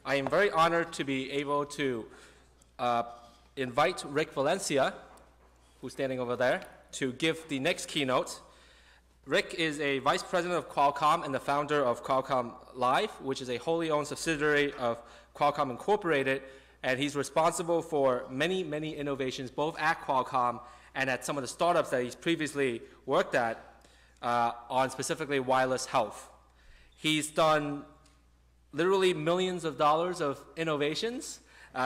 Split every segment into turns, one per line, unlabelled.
I am very honored to be able to invite Rick Valencia, who's standing over there, to give the next keynote. Rick is a vice president of Qualcomm and the founder of Qualcomm Life, which is a wholly owned subsidiary of Qualcomm Incorporated, and he's responsible for many, many innovations, both at Qualcomm and at some of the startups that he's previously worked at on specifically wireless health. He's done literally millions of dollars of innovations.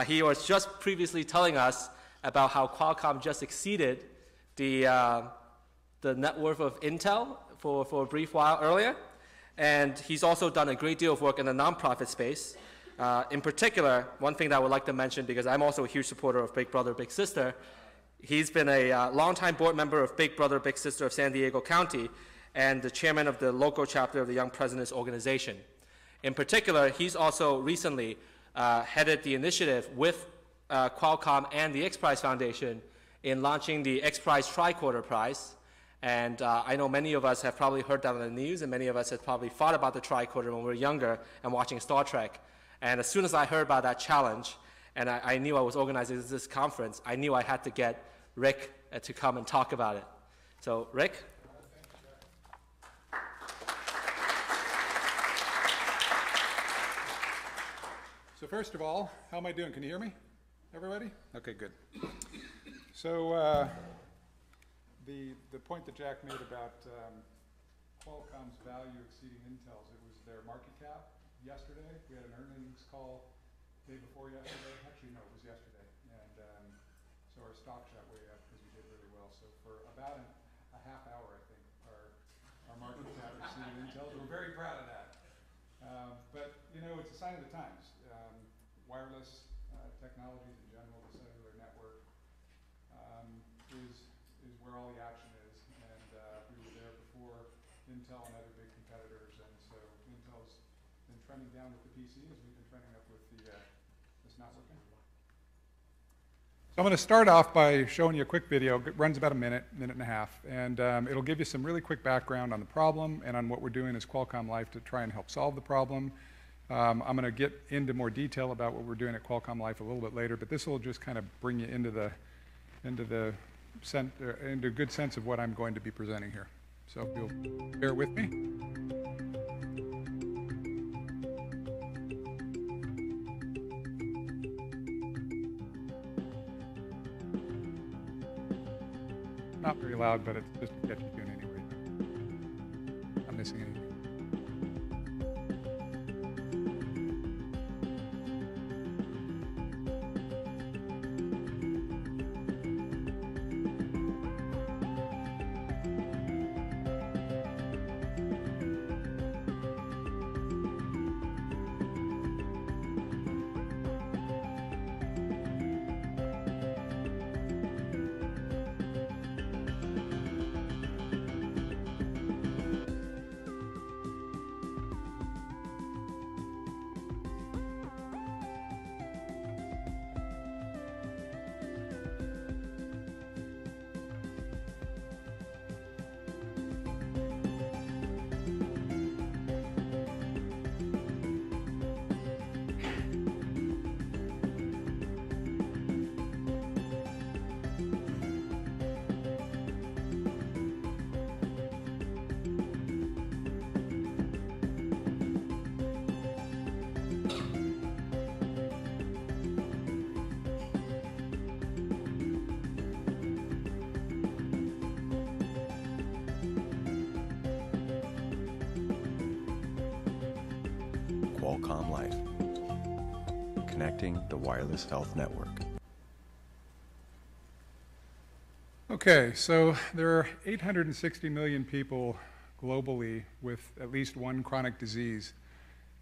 He was just previously telling us about how Qualcomm just exceeded the net worth of Intel for a brief while earlier. And he's also done a great deal of work in the nonprofit space. In particular, one thing that I would like to mention, because I'm also a huge supporter of Big Brother, Big Sister, he's been a longtime board member of Big Brother, Big Sister of San Diego County and the chairman of the local chapter of the Young Presidents Organization. In particular, he's also recently headed the initiative with Qualcomm and the X Prize Foundation in launching the X Prize Tricorder Prize. And I know many of us have probably heard that on the news, and many of us have probably thought about the tricorder when we were younger and watching Star Trek. And as soon as I heard about that challenge, and I knew I was organizing this conference, I knew I had to get Rick to come and talk about it. So, Rick?
So first of all, how am I doing? Can you hear me, everybody? Okay, good. So the point that Jack made about Qualcomm's value exceeding Intel's, it was their market cap yesterday. We had an earnings call day before yesterday. Actually, no, it was yesterday. And so our stock shot way up because we did really well. So for about a half hour, I think, our market cap exceeded Intel's. We're very proud of that. But, you know, it's a sign of the times. Wireless technologies in general, the cellular network, is where all the action is. And we were there before Intel and other big competitors. And so Intel's been trending down with the PCs. We've been trending up with the, it's not working. So I'm going to start off by showing you a quick video. It runs about a minute, minute and a half. And it'll give you some really quick background on the problem and on what we're doing as Qualcomm Life to try and help solve the problem. I'm going to get into more detail about what we're doing at Qualcomm Life a little bit later, but this will just kind of bring you into a good sense of what I'm going to be presenting here. So if you'll bear with me. Not very loud, but it's just to get you doing anyway. Not missing anything.
Qualcomm Life, connecting the wireless health network.
Okay, so there are 860 million people globally with at least one chronic disease.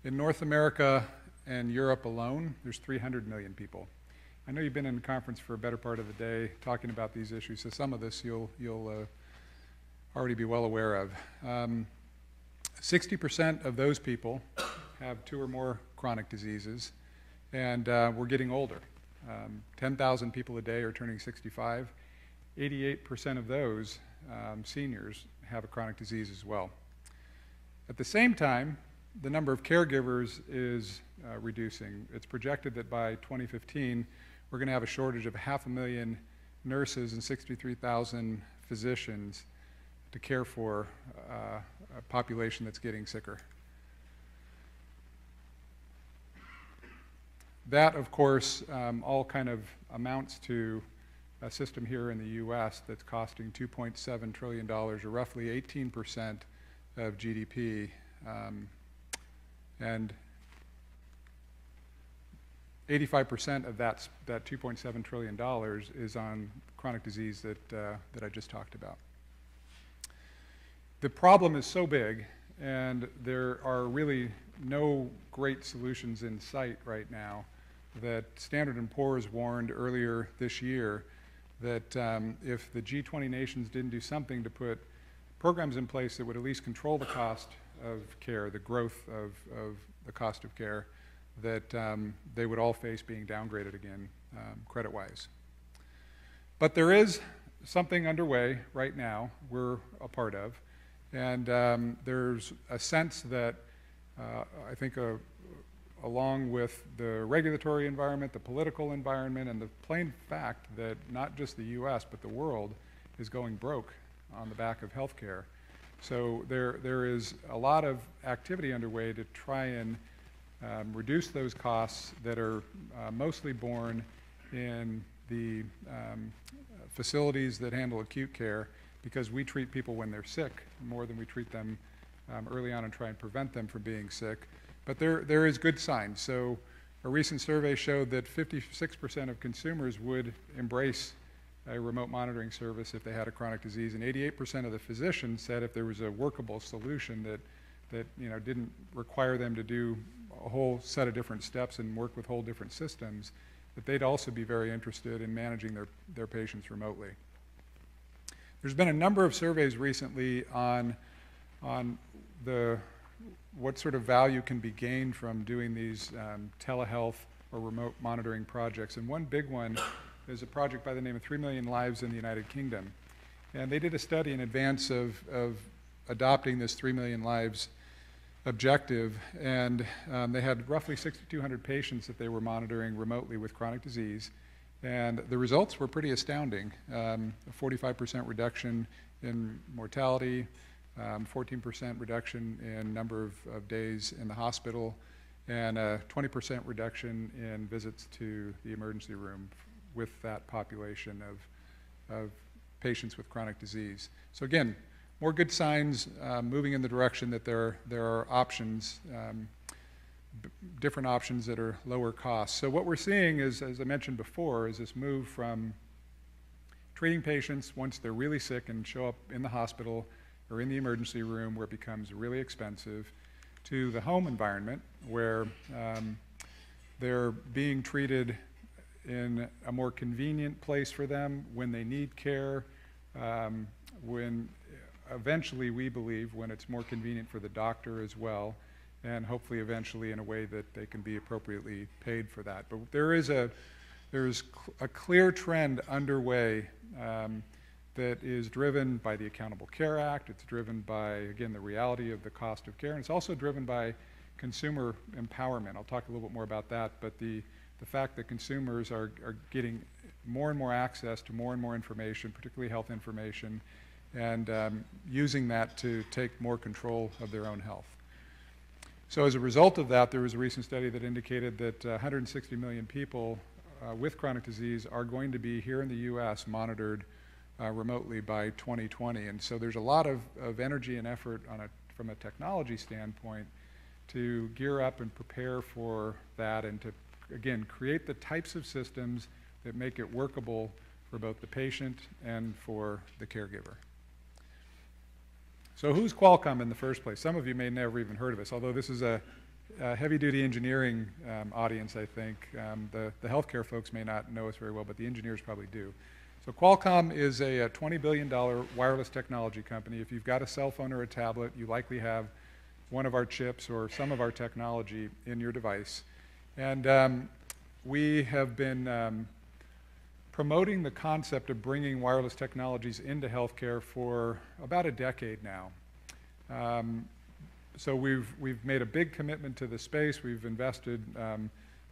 In North America and Europe alone, there's 300 million people. I know you've been in the conference for a better part of the day talking about these issues, so some of this you'll already be well aware of. 60% of those people have 2 or more chronic diseases, and we're getting older. 10,000 people a day are turning 65. 88% of those seniors have a chronic disease as well. At the same time, the number of caregivers is reducing. It's projected that by 2015, we're going to have a shortage of 500,000 nurses and 63,000 physicians to care for a population that's getting sicker. That, of course, all kind of amounts to a system here in the U.S. that's costing $2.7 trillion, or roughly 18% of GDP. And 85% of that $2.7 trillion is on chronic disease that I just talked about. The problem is so big, and there are really no great solutions in sight right now, that Standard & Poor's warned earlier this year that if the G20 nations didn't do something to put programs in place that would at least control the cost of care, the growth of the cost of care, that they would all face being downgraded again, credit-wise. But there is something underway right now we're a part of, and there's a sense that I think along with the regulatory environment, the political environment, and the plain fact that not just the US, but the world is going broke on the back of healthcare. So there is a lot of activity underway to try and reduce those costs that are mostly borne in the facilities that handle acute care, because we treat people when they're sick more than we treat them early on and try and prevent them from being sick. But there is good signs. So a recent survey showed that 56% of consumers would embrace a remote monitoring service if they had a chronic disease, and 88% of the physicians said if there was a workable solution that didn't require them to do a whole set of different steps and work with whole different systems, that they'd also be very interested in managing their patients remotely. There's been a number of surveys recently on what sort of value can be gained from doing these telehealth or remote monitoring projects. And one big one is a project by the name of 3 Million Lives in the United Kingdom. And they did a study in advance of adopting this 3 Million Lives objective, and they had roughly 6,200 patients that they were monitoring remotely with chronic disease. And the results were pretty astounding. A 45% reduction in mortality, 14% reduction in number of days in the hospital, and a 20% reduction in visits to the emergency room with that population of patients with chronic disease. So again, more good signs moving in the direction that there are options, different options that are lower cost. So what we're seeing is, as I mentioned before, is this move from treating patients once they're really sick and show up in the hospital or in the emergency room where it becomes really expensive, to the home environment where they're being treated in a more convenient place for them when they need care, when eventually we believe when it's more convenient for the doctor as well, and hopefully eventually in a way that they can be appropriately paid for that. But there's a clear trend underway that is driven by the Accountable Care Act. It's driven by, again, the reality of the cost of care, and it's also driven by consumer empowerment. I'll talk a little bit more about that, but the fact that consumers are getting more and more access to more and more information, particularly health information, and using that to take more control of their own health. So as a result of that, there was a recent study that indicated that 160 million people with chronic disease are going to be here in the US monitored remotely by 2020. And so there's a lot of energy and effort from a technology standpoint to gear up and prepare for that, and to, again, create the types of systems that make it workable for both the patient and for the caregiver. So who's Qualcomm in the first place? Some of you may never even heard of us, although this is a heavy-duty engineering audience, I think. The healthcare folks may not know us very well, but the engineers probably do. So Qualcomm is a $20 billion wireless technology company. If you've got a cell phone or a tablet, you likely have one of our chips or some of our technology in your device. And we have been promoting the concept of bringing wireless technologies into healthcare for about a decade now. So we've made a big commitment to the space. We've invested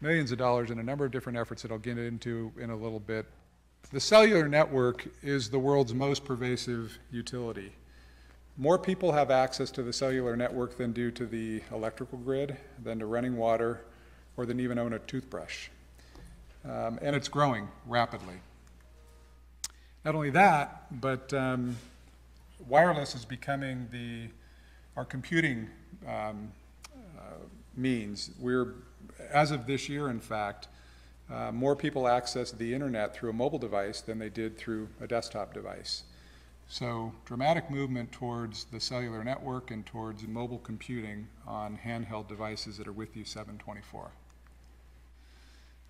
millions of dollars in a number of different efforts that I'll get into in a little bit. The cellular network is the world's most pervasive utility. More people have access to the cellular network than do to the electrical grid, than to running water, or than even own a toothbrush. And it's growing rapidly. Not only that, but wireless is becoming our computing means. As of this year, in fact, more people access the internet through a mobile device than they did through a desktop device. So dramatic movement towards the cellular network and towards mobile computing on handheld devices that are with you 7/24.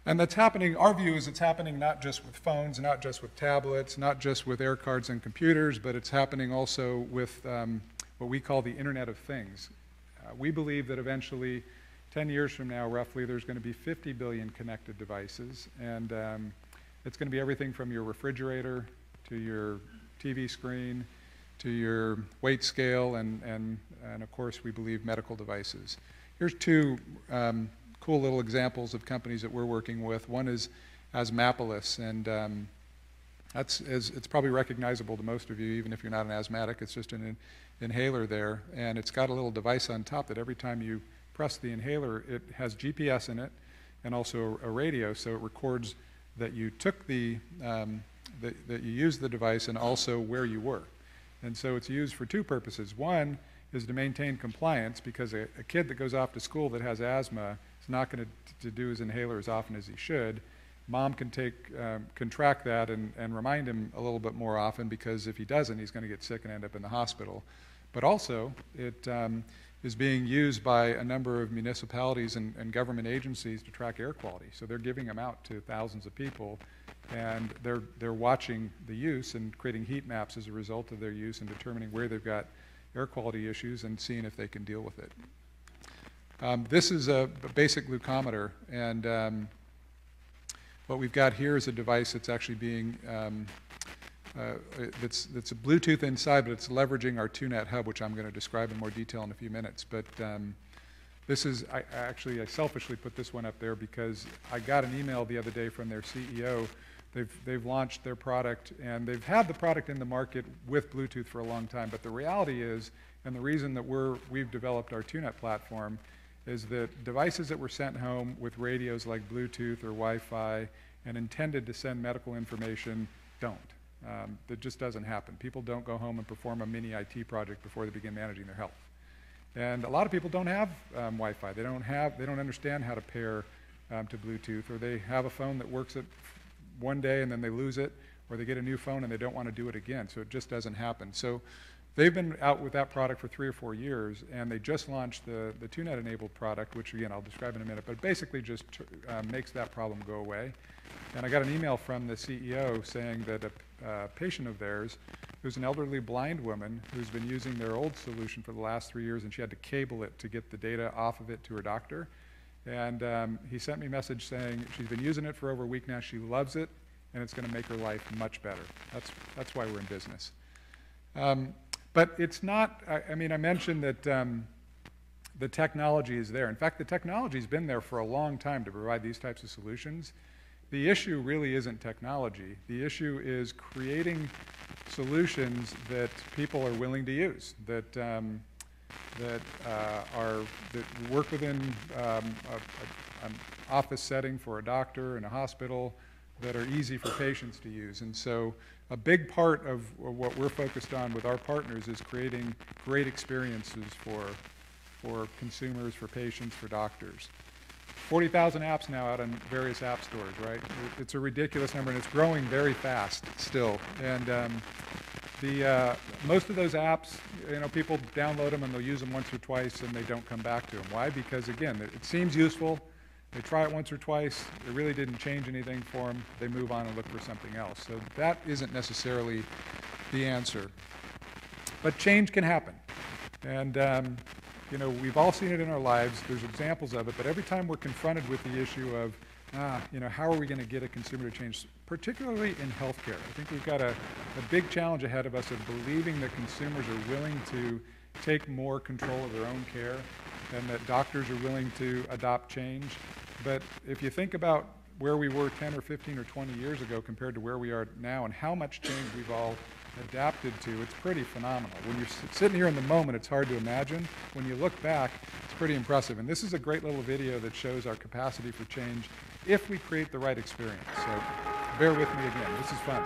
And that's happening, our view is it's happening not just with phones, not just with tablets, not just with air cards and computers, but it's happening also with what we call the Internet of Things. We believe that eventually, 10 years from now, roughly, there's going to be 50 billion connected devices, and it's going to be everything from your refrigerator to your TV screen to your weight scale, and of course, we believe medical devices. Here's two cool little examples of companies that we're working with. One is Asthmapolis, and it's probably recognizable to most of you, even if you're not an asthmatic. It's just an inhaler there, and it's got a little device on top that every time you press the inhaler, it has GPS in it and also a radio, so it records that you took that you used the device and also where you were. And so it's used for two purposes. One is to maintain compliance, because a kid that goes off to school that has asthma is not going to do his inhaler as often as he should. Mom can track that and remind him a little bit more often, because if he doesn't, he's going to get sick and end up in the hospital. But also, it is being used by a number of municipalities and government agencies to track air quality. So they're giving them out to thousands of people, and they're watching the use and creating heat maps as a result of their use and determining where they've got air quality issues and seeing if they can deal with it. This is a basic glucometer, and what we've got here is a device that's actually being that's a Bluetooth inside, but it's leveraging our 2-net hub, which I'm going to describe in more detail in a few minutes. But this is, I selfishly put this one up there because I got an email the other day from their CEO. They've launched their product, and they've had the product in the market with Bluetooth for a long time. But the reality is, and the reason that we've developed our 2-net platform, is that devices that were sent home with radios like Bluetooth or Wi-Fi and intended to send medical information don't. That just doesn't happen. People don't go home and perform a mini IT project before they begin managing their health. And a lot of people don't have Wi-Fi. They don't understand how to pair to Bluetooth, or they have a phone that works at one day and then they lose it, or they get a new phone and they don't want to do it again. So it just doesn't happen. So they've been out with that product for 3 or 4 years, and they just launched the 2-net enabled product, which again I'll describe in a minute, but basically just makes that problem go away. And I got an email from the CEO saying that a patient of theirs, who's an elderly blind woman who's been using their old solution for the last 3 years, and she had to cable it to get the data off of it to her doctor. And he sent me a message saying she's been using it for over a week now, she loves it, and it's going to make her life much better. That's why we're in business. But it's not, I mean, I mentioned that the technology is there. In fact, the technology's been there for a long time to provide these types of solutions. The issue really isn't technology. The issue is creating solutions that people are willing to use, that work within an office setting for a doctor in a hospital, that are easy for patients to use. And so a big part of what we're focused on with our partners is creating great experiences for consumers, for patients, for doctors. 40,000 apps now out on various app stores, right? It's a ridiculous number, and it's growing very fast still. And most of those apps, people download them and they'll use them once or twice and they don't come back to them. Why? Because again, it seems useful. They try it once or twice. It really didn't change anything for them. They move on and look for something else. So that isn't necessarily the answer. But change can happen. And we've all seen it in our lives. There's examples of it. But every time we're confronted with the issue of, how are we going to get a consumer to change, particularly in healthcare? I think we've got a big challenge ahead of us of believing that consumers are willing to take more control of their own care and that doctors are willing to adopt change. But if you think about where we were 10 or 15 or 20 years ago compared to where we are now and how much change we've all adapted to, it's pretty phenomenal. When you're sitting here in the moment, it's hard to imagine. When you look back, it's pretty impressive. And this is a great little video that shows our capacity for change if we create the right experience. So bear with me again. This is fun.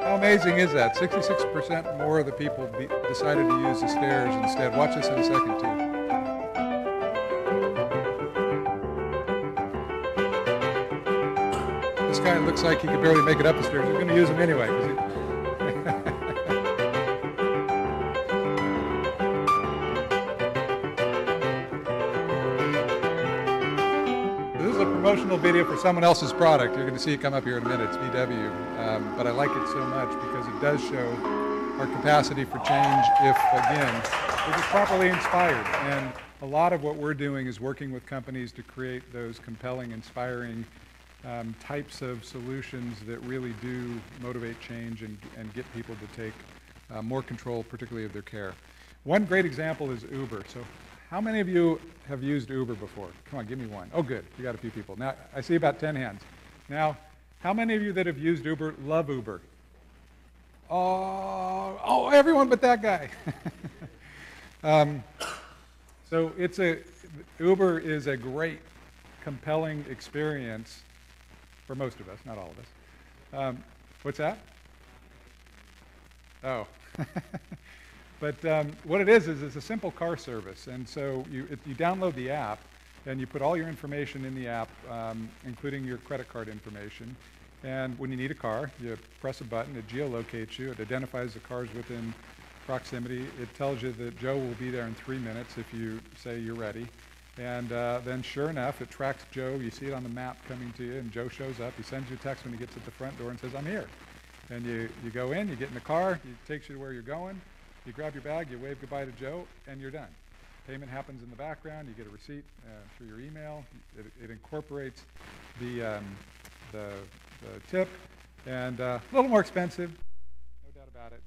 How amazing is that? 66% more of the people decided to use the stairs instead. Watch this in a second, too. This guy looks like he could barely make it up the stairs. He's going to use them anyway. This is a promotional video for someone else's product. You're going to see it come up here in a minute. It's VW. But I like it so much because it does show our capacity for change if, again, it is properly inspired. And a lot of what we're doing is working with companies to create those compelling, inspiring types of solutions that really do motivate change and get people to take more control, particularly of their care. One great example is Uber. So how many of you have used Uber before? Come on, give me one. Oh, good. You got a few people. Now, I see about 10 hands. Now, how many of you that have used Uber love Uber? Oh, everyone but that guy. So Uber is a great, compelling experience for most of us, not all of us. What's that? Oh. But what it is it's a simple car service. And so you download the app, and you put all your information in the app, including your credit card information. And when you need a car, you press a button, it geolocates you, it identifies the cars within proximity. It tells you that Joe will be there in 3 minutes if you say you're ready. And then sure enough, it tracks Joe. You see it on the map coming to you, and Joe shows up. He sends you a text when he gets at the front door and says, I'm here. And you go in, you get in the car, he takes you to where you're going, you grab your bag, you wave goodbye to Joe, and you're done. Payment happens in the background. You get a receipt through your email. It incorporates the tip, and a little more expensive, no doubt about it,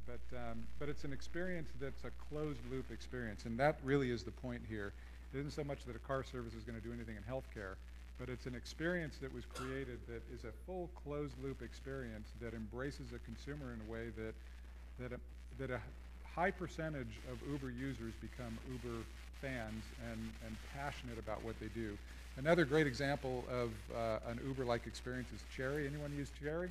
but it's an experience that's a closed-loop experience, and that really is the point here. It isn't so much that a car service is going to do anything in healthcare, but it's an experience that was created that is a full closed-loop experience that embraces a consumer in a way that a high percentage of Uber users become Uber fans and passionate about what they do. Another great example of an Uber-like experience is Cherry. Anyone use Cherry?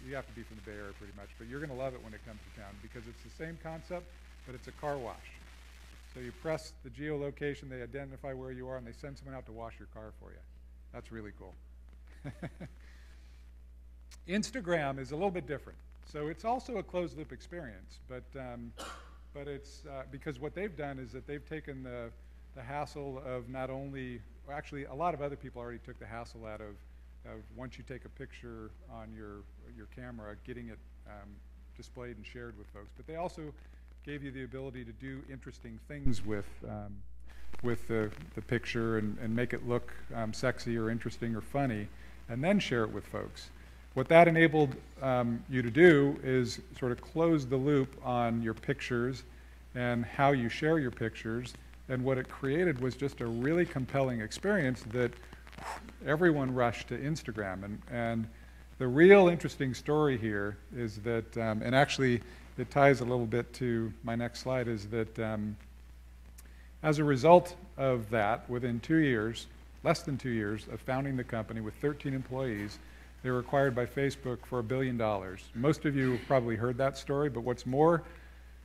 You have to be from the Bay Area pretty much, but you're going to love it when it comes to town because it's the same concept, but it's a car wash. So you press the geolocation, they identify where you are, and they send someone out to wash your car for you. That's really cool. Instagram is a little bit different. So it's also a closed-loop experience, but it's because what they've done is that they've taken the hassle of not only, well, actually a lot of other people already took the hassle out of once you take a picture on your camera, getting it displayed and shared with folks. But they also gave you the ability to do interesting things with the picture and make it look sexy or interesting or funny, and then share it with folks. What that enabled you to do is sort of close the loop on your pictures and how you share your pictures, and what it created was just a really compelling experience that everyone rushed to Instagram. And the real interesting story here is that, and actually it ties a little bit to my next slide, is that as a result of that, within 2 years, less than 2 years of founding the company with 13 employees, they were acquired by Facebook for $1 billion. Most of you have probably heard that story, but what's more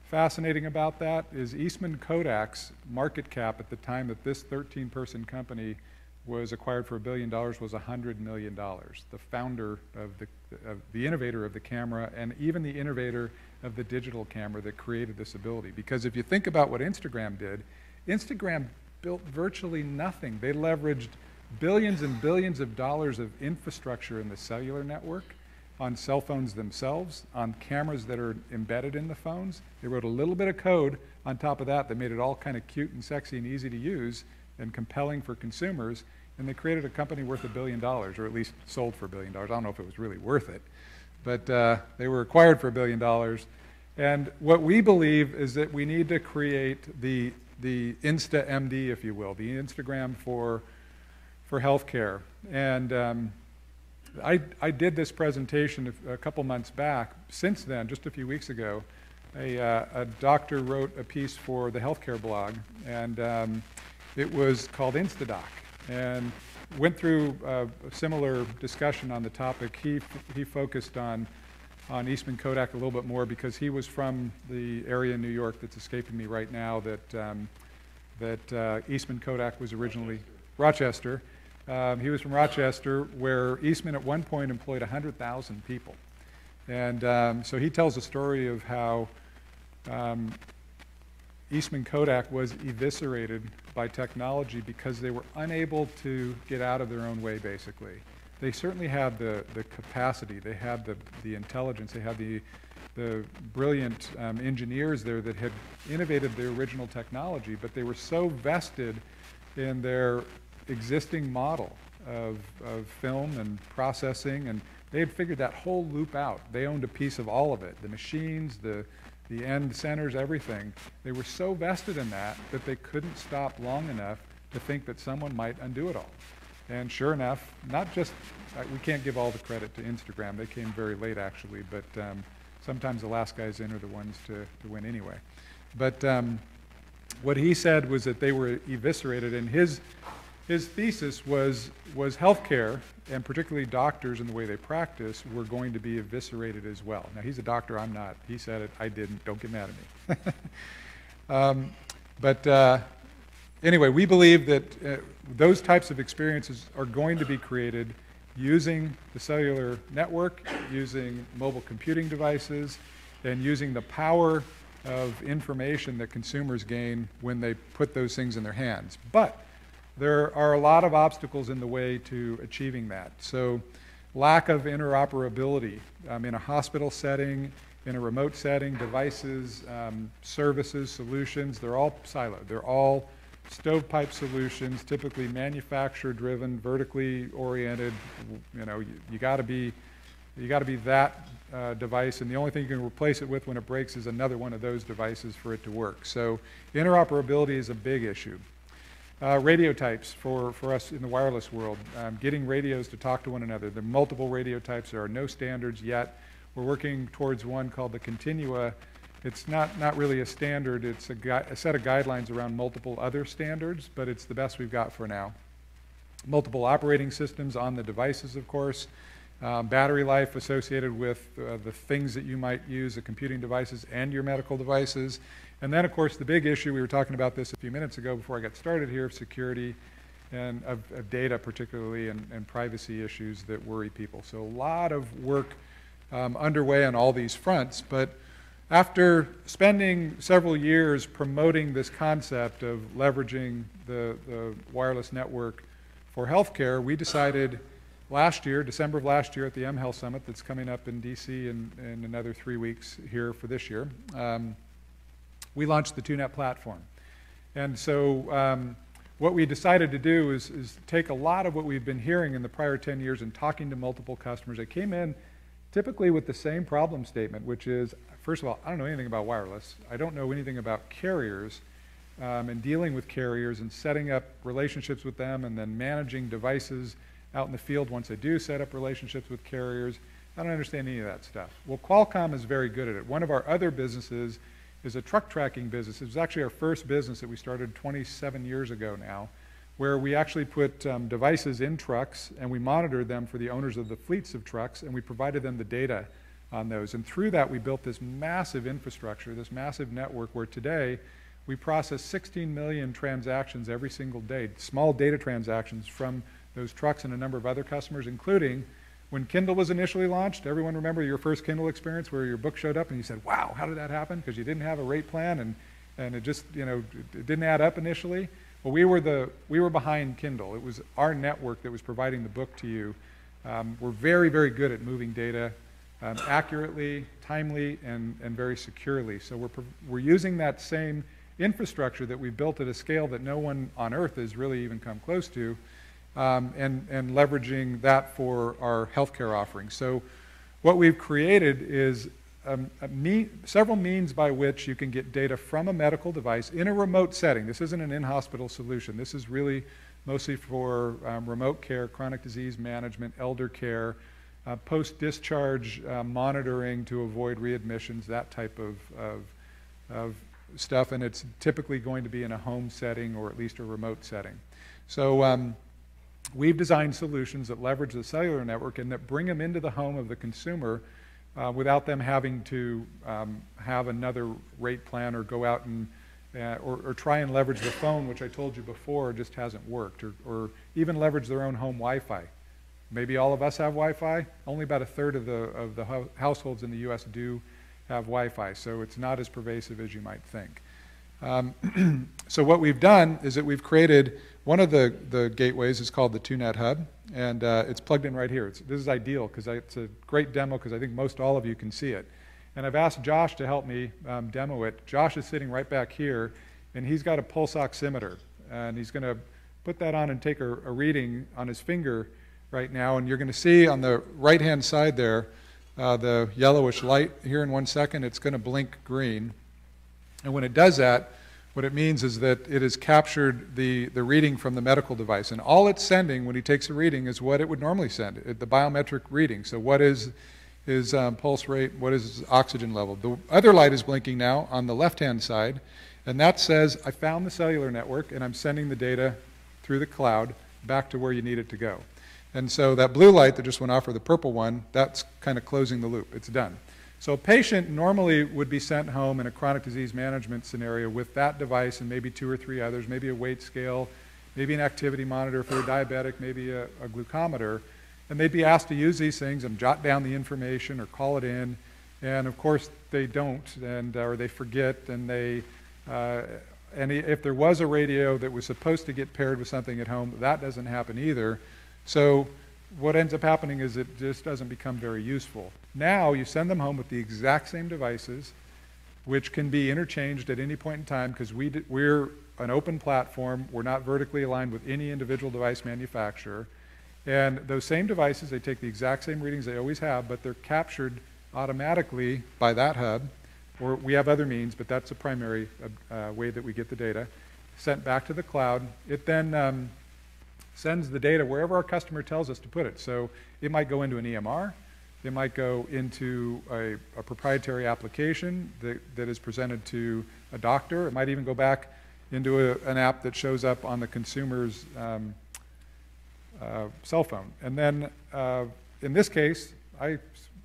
fascinating about that is Eastman Kodak's market cap at the time that this 13-person company was acquired for $1 billion was $100 million. The founder of the innovator of the camera, and even the innovator of the digital camera that created this ability. Because if you think about what Instagram did, Instagram built virtually nothing. They leveraged billions and billions of dollars of infrastructure in the cellular network, on cell phones themselves, on cameras that are embedded in the phones. They wrote a little bit of code on top of that that made it all kind of cute and sexy and easy to use and compelling for consumers, and they created a company worth $1 billion, or at least sold for $1 billion. I don't know if it was really worth it, but they were acquired for $1 billion. And what we believe is that we need to create the InstaMD, if you will, the Instagram for healthcare. And I did this presentation a couple months back. Since then, just a few weeks ago, a doctor wrote a piece for the healthcare blog, and it was called InstaDoc, and went through a similar discussion on the topic. He focused on Eastman Kodak a little bit more because he was from the area in New York that's escaping me right now that Eastman Kodak was originally Rochester. He was from Rochester, where Eastman at one point employed 100,000 people. And so he tells a story of how Eastman Kodak was eviscerated by technology because they were unable to get out of their own way, basically. They certainly had the capacity, they had the intelligence, they had the brilliant engineers there that had innovated the original technology, but they were so vested in their existing model of film and processing, and they had figured that whole loop out. They owned a piece of all of it, the machines, the end centers, everything. They were so vested in that they couldn't stop long enough to think that someone might undo it all. And sure enough, not just, we can't give all the credit to Instagram. They came very late, actually, but sometimes the last guys in are the ones to win anyway. But what he said was that they were eviscerated, and his thesis was healthcare, and particularly doctors and the way they practice, were going to be eviscerated as well. Now, he's a doctor, I'm not. He said it, I didn't. Don't get mad at me. Anyway, we believe that those types of experiences are going to be created using the cellular network, using mobile computing devices, and using the power of information that consumers gain when they put those things in their hands. But there are a lot of obstacles in the way to achieving that. So lack of interoperability in a hospital setting, in a remote setting, devices, services, solutions, they're all siloed. They're all stovepipe solutions, typically manufacturer-driven, vertically oriented. You know, you got to be that device, and the only thing you can replace it with when it breaks is another one of those devices for it to work. So interoperability is a big issue. Radio types for us in the wireless world, getting radios to talk to one another. There are multiple radio types. There are no standards yet. We're working towards one called the Continua. It's not really a standard. It's a set of guidelines around multiple other standards, but it's the best we've got for now. Multiple operating systems on the devices, of course. Battery life associated with the things that you might use, the computing devices and your medical devices. And then, of course, the big issue, we were talking about this a few minutes ago before I got started here, of security and of data particularly, and privacy issues that worry people. So a lot of work underway on all these fronts. But after spending several years promoting this concept of leveraging the wireless network for healthcare, we decided last year, December of last year at the mHIMSS Summit that's coming up in DC in another 3 weeks here for this year, we launched the TueNet platform. And so what we decided to do is take a lot of what we've been hearing in the prior 10 years and talking to multiple customers. They came in typically with the same problem statement, which is, first of all, I don't know anything about wireless. I don't know anything about carriers. and dealing with carriers and setting up relationships with them and then managing devices out in the field once they do set up relationships with carriers. I don't understand any of that stuff. Well, Qualcomm is very good at it. One of our other businesses is a truck tracking business. It was actually our first business that we started 27 years ago now, where we actually put devices in trucks and we monitored them for the owners of the fleets of trucks, and we provided them the data on those. And through that, we built this massive infrastructure, this massive network, where today we process 16 million transactions every single day, small data transactions from those trucks and a number of other customers, including when Kindle was initially launched. Everyone remember your first Kindle experience where your book showed up and you said, wow, how did that happen? Because you didn't have a rate plan and it just, it didn't add up initially. Well, we were behind Kindle. It was our network that was providing the book to you. We're very, very good at moving data accurately, timely, and very securely. So we're using that same infrastructure that we built at a scale that no one on earth has really even come close to, and leveraging that for our healthcare offerings. So what we've created is several means by which you can get data from a medical device in a remote setting. This isn't an in-hospital solution. This is really mostly for remote care, chronic disease management, elder care, post-discharge monitoring to avoid readmissions, that type of stuff, and it's typically going to be in a home setting or at least a remote setting. So we've designed solutions that leverage the cellular network and that bring them into the home of the consumer without them having to have another rate plan or go out and or try and leverage the phone, which I told you before just hasn't worked, or even leverage their own home Wi-Fi. Maybe all of us have Wi-Fi. Only about a third of the households in the U.S. do have Wi-Fi, so it's not as pervasive as you might think. So what we've done is that we've created one of the gateways is called the 2Net Hub, and it's plugged in right here. This is ideal because it's a great demo because I think most all of you can see it. And I've asked Josh to help me demo it. Josh is sitting right back here, and he's got a pulse oximeter, and he's going to put that on and take a reading on his finger right now, and you're going to see on the right-hand side there the yellowish light. Here in 1 second, it's going to blink green. And when it does that, what it means is that it has captured the reading from the medical device. And all it's sending when he takes a reading is what it would normally send, the biometric reading. So what is his pulse rate, what is his oxygen level. The other light is blinking now on the left-hand side, and that says, I found the cellular network, and I'm sending the data through the cloud back to where you need it to go. And so that blue light that just went off, or the purple one, that's kind of closing the loop. It's done. So a patient normally would be sent home in a chronic disease management scenario with that device and maybe 2 or 3 others, maybe a weight scale, maybe an activity monitor for a diabetic, maybe a glucometer. And they'd be asked to use these things and jot down the information or call it in. And of course they don't, or they forget, and if there was a radio that was supposed to get paired with something at home, that doesn't happen either. So what ends up happening is it just doesn't become very useful. Now you send them home with the exact same devices, which can be interchanged at any point in time because we're an open platform. We're not vertically aligned with any individual device manufacturer. And those same devices, they take the exact same readings they always have, but they're captured automatically by that hub. Or we have other means, but that's the primary way that we get the data, sent back to the cloud. It then sends the data wherever our customer tells us to put it. So it might go into an EMR. It might go into a proprietary application that is presented to a doctor. It might even go back into an app that shows up on the consumer's cell phone. And then in this case,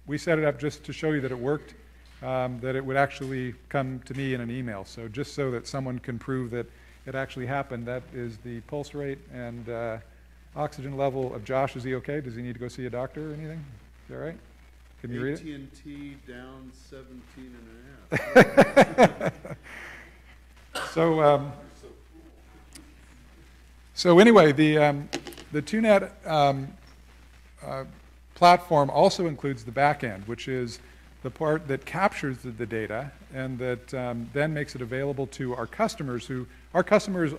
we set it up just to show you that it worked, that it would actually come to me in an email. So just so that someone can prove that it actually happened, that is the pulse rate and oxygen level of Josh. Is he okay? Does he need to go see a doctor or anything? Is that right? Can you read it?
AT&T down 17.5.
So anyway, the 2Net platform also includes the back end, which is the part that captures the data and that then makes it available to our customers. Our customers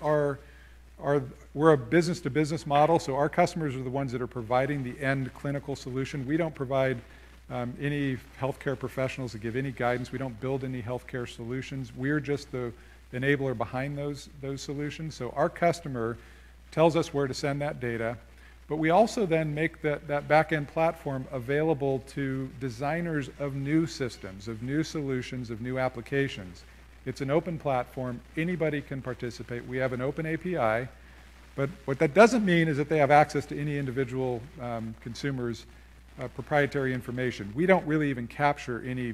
we're a business-to-business model, so our customers are the ones that are providing the end clinical solution. We don't provide any healthcare professionals to give any guidance. We don't build any healthcare solutions. We're just the enabler behind those solutions. So our customer tells us where to send that data, but we also then make that back-end platform available to designers of new systems, of new solutions, of new applications. It's an open platform. Anybody can participate. We have an open API, but what that doesn't mean is that they have access to any individual consumer's proprietary information. We don't really even capture any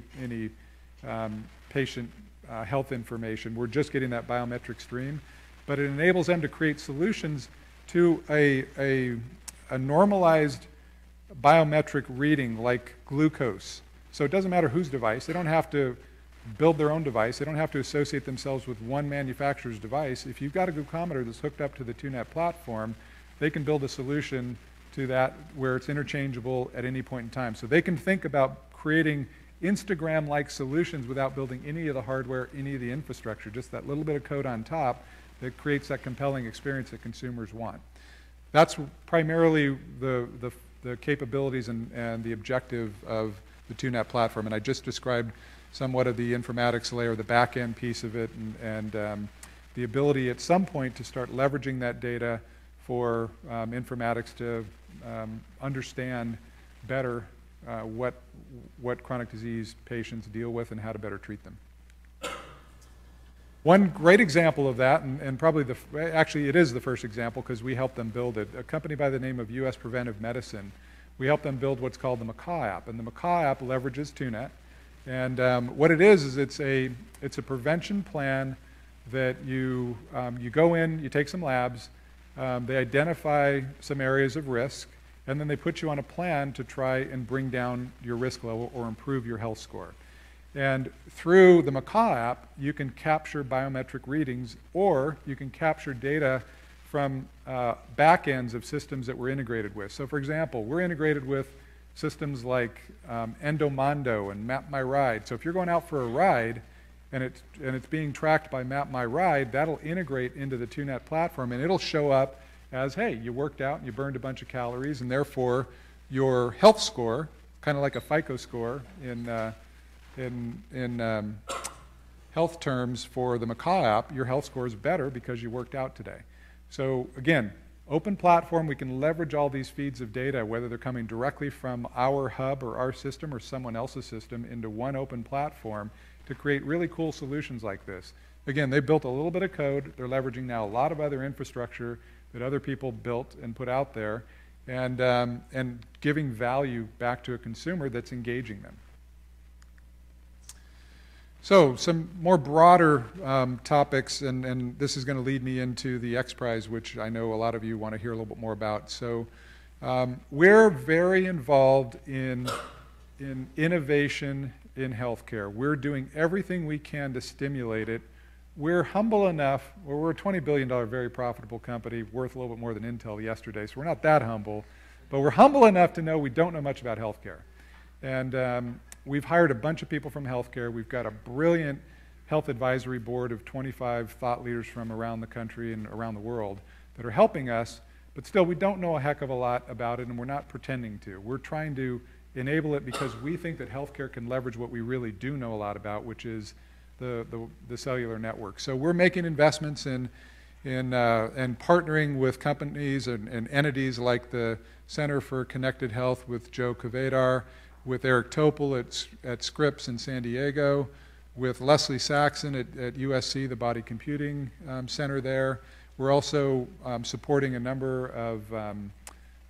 patient health information. We're just getting that biometric stream, but it enables them to create solutions to a normalized biometric reading like glucose. So it doesn't matter whose device. They don't have to build their own device. They don't have to associate themselves with one manufacturer's device. If you've got a glucometer that's hooked up to the TUNet platform, they can build a solution to that where it's interchangeable at any point in time. So they can think about creating Instagram-like solutions without building any of the hardware, any of the infrastructure, just that little bit of code on top that creates that compelling experience that consumers want. That's primarily the capabilities and the objective of the TUNet platform. And I just described somewhat of the informatics layer, the back-end piece of it, and the ability at some point to start leveraging that data for informatics to understand better what chronic disease patients deal with and how to better treat them. One great example of that, and probably actually it is the first example because we helped them build it, a company by the name of US Preventive Medicine. We helped them build what's called the Macaw app, and the Macaw app leverages TUNet. And what it is it's a prevention plan that you go in, you take some labs, they identify some areas of risk, and then they put you on a plan to try and bring down your risk level or improve your health score. And through the Macaw app, you can capture biometric readings, or you can capture data from back ends of systems that we're integrated with. So for example, we're integrated with systems like Endomondo and Map My Ride. So if you're going out for a ride and it's being tracked by Map My Ride, that'll integrate into the TUNet platform, and it'll show up as, hey, you worked out and you burned a bunch of calories, and therefore your health score, kind of like a FICO score in health terms for the Macaw app, your health score is better because you worked out today. So again, open platform, we can leverage all these feeds of data, whether they're coming directly from our hub or our system or someone else's system, into one open platform to create really cool solutions like this. Again, they built a little bit of code. They're leveraging now a lot of other infrastructure that other people built and put out there, and giving value back to a consumer that's engaging them. So some more broader topics, and this is going to lead me into the X Prize, which I know a lot of you want to hear a little bit more about. So we're very involved in innovation in healthcare. We're doing everything we can to stimulate it. We're humble enough, well, we're a $20 billion very profitable company, worth a little bit more than Intel yesterday, so we're not that humble, but we're humble enough to know we don't know much about healthcare. And we've hired a bunch of people from healthcare. We've got a brilliant health advisory board of 25 thought leaders from around the country and around the world that are helping us, but still we don't know a heck of a lot about it, and we're not pretending to. We're trying to enable it because we think that healthcare can leverage what we really do know a lot about, which is the cellular network. So we're making investments in partnering with companies and entities like the Center for Connected Health with Joe Kvedar, with Eric Topol at Scripps in San Diego, with Leslie Saxon at USC, the Body Computing Center there. We're also supporting a number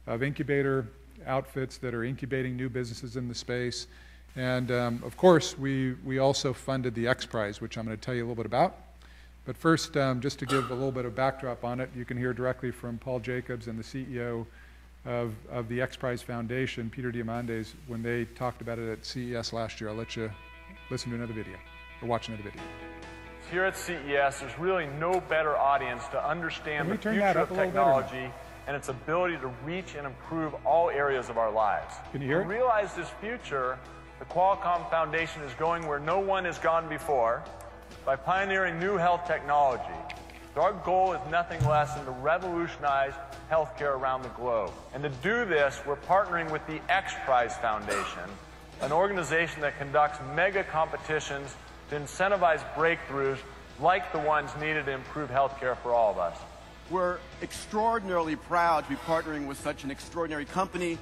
of incubator outfits that are incubating new businesses in the space. And of course, we also funded the X Prize, which I'm going to tell you a little bit about. But first, just to give a little bit of backdrop on it, you can hear directly from Paul Jacobs and the CEO of the X Prize Foundation, Peter Diamandis, when they talked about it at CES last year. I'll let you listen to another video, or watch another video.
Here at CES, there's really no better audience to understand the future of technology and its ability to reach and improve all areas of our lives.
Can you hear it?
To realize this future, the Qualcomm Foundation is going where no one has gone before by pioneering new health technology. So our goal is nothing less than to revolutionize healthcare around the globe. And to do this, we're partnering with the X Prize Foundation, an organization that conducts mega competitions to incentivize breakthroughs like the ones needed to improve healthcare for all of us.
We're extraordinarily proud to be partnering with such an extraordinary company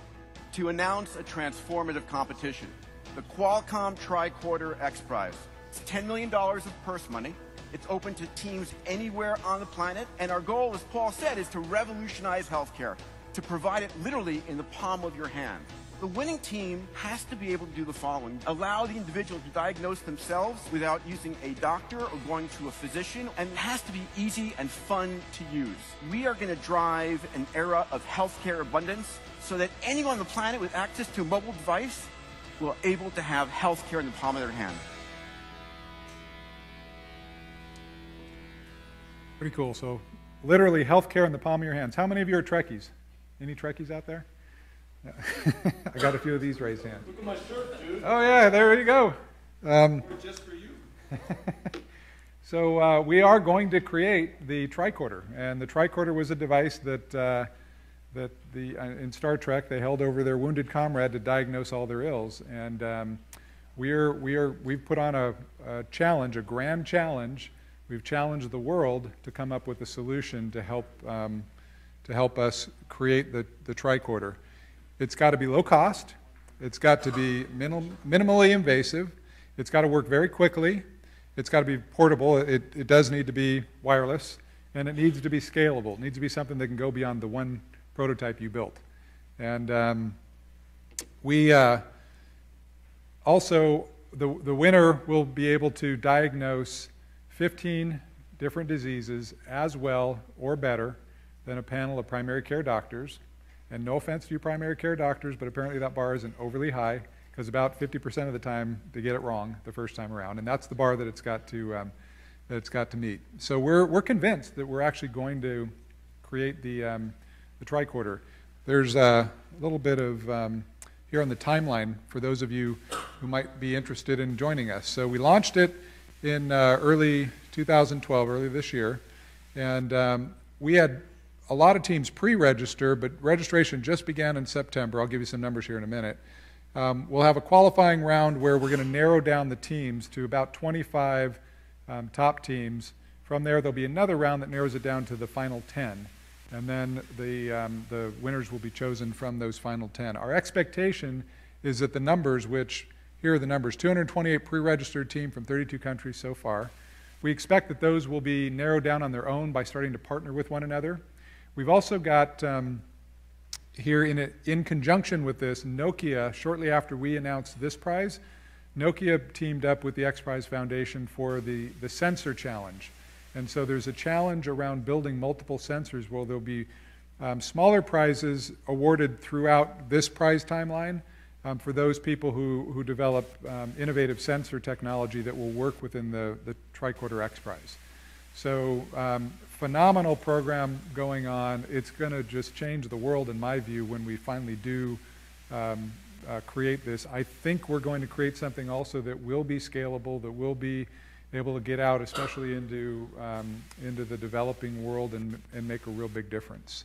to announce a transformative competition, the Qualcomm Tricorder X Prize. It's $10 million of purse money. It's open to teams anywhere on the planet, and our goal, as Paul said, is to revolutionize healthcare, to provide it literally in the palm of your hand. The winning team has to be able to do the following: allow the individual to diagnose themselves without using a doctor or going to a physician, and it has to be easy and fun to use. We are going to drive an era of healthcare abundance so that anyone on the planet with access to a mobile device will be able to have healthcare in the palm of their hand.
Pretty cool. So literally healthcare in the palm of your hands. How many of you are Trekkies? Any Trekkies out there? Yeah. I got a few of these raised hands.
Look at my shirt, dude.
Oh yeah, there you go.
Just for you.
So we are going to create the tricorder, and the tricorder was a device that in Star Trek they held over their wounded comrade to diagnose all their ills, and we've put on a challenge, a grand challenge. We've challenged the world to come up with a solution to help us create the tricorder. It's got to be low cost. It's got to be minimally invasive. It's got to work very quickly. It's got to be portable. It does need to be wireless, and it needs to be scalable. It needs to be something that can go beyond the one prototype you built. And we also, the winner will be able to diagnose 15 different diseases as well or better than a panel of primary care doctors. And no offense to you primary care doctors, but apparently that bar isn't overly high, because about 50% of the time they get it wrong the first time around, and that's the bar that it's got to meet. So we're convinced that we're actually going to create the tricorder. There's a little bit of here on the timeline for those of you who might be interested in joining us. So we launched it in early 2012, early this year, and we had a lot of teams pre-register, but registration just began in September. I'll give you some numbers here in a minute. We'll have a qualifying round where we're going to narrow down the teams to about 25 top teams. From there, there'll be another round that narrows it down to the final 10, and then the winners will be chosen from those final 10. Our expectation is that the numbers, which here are the numbers: 228 pre-registered team from 32 countries so far. We expect that those will be narrowed down on their own by starting to partner with one another. We've also got here in conjunction with this, Nokia, shortly after we announced this prize, Nokia teamed up with the X Prize Foundation for the sensor challenge. And so there's a challenge around building multiple sensors where there'll be smaller prizes awarded throughout this prize timeline for those people who develop innovative sensor technology that will work within the Tricorder X Prize. So phenomenal program going on. It's going to just change the world, in my view, when we finally do create this. I think we're going to create something also that will be scalable, that will be able to get out, especially into the developing world, and make a real big difference.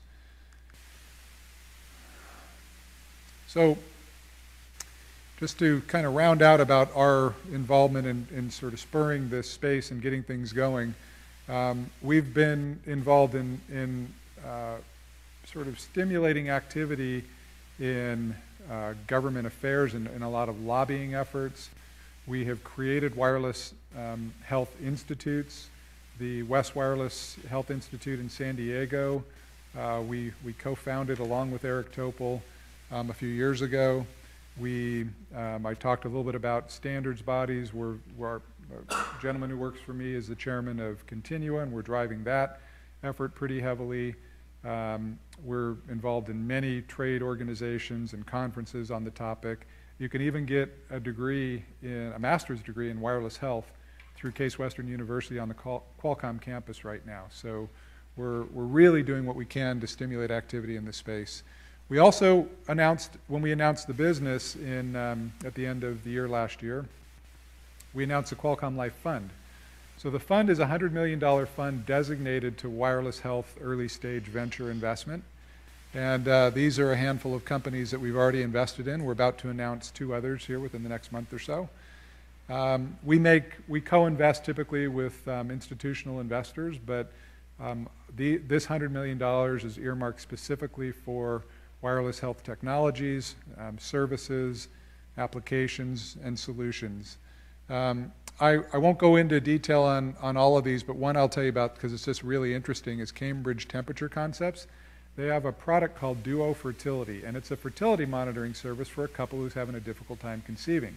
So just to kind of round out about our involvement in sort of spurring this space and getting things going, we've been involved in sort of stimulating activity in government affairs and a lot of lobbying efforts. We have created wireless health institutes. The West Wireless Health Institute in San Diego, we co-founded along with Eric Topol a few years ago. I talked a little bit about standards bodies. Our gentleman who works for me is the chairman of Continua, and we're driving that effort pretty heavily. We're involved in many trade organizations and conferences on the topic. You can even get a master's degree in wireless health through Case Western University on the Qualcomm campus right now. So we're really doing what we can to stimulate activity in this space. We also announced, when we announced the business at the end of the year last year, we announced the Qualcomm Life Fund. So the fund is a $100 million fund designated to wireless health early stage venture investment. And these are a handful of companies that we've already invested in. We're about to announce 2 others here within the next month or so. We co-invest typically with institutional investors, but this $100 million is earmarked specifically for wireless health technologies, services, applications, and solutions. I won't go into detail on all of these, but one I'll tell you about because it's just really interesting is Cambridge Temperature Concepts. They have a product called Duo Fertility, and it's a fertility monitoring service for a couple who's having a difficult time conceiving.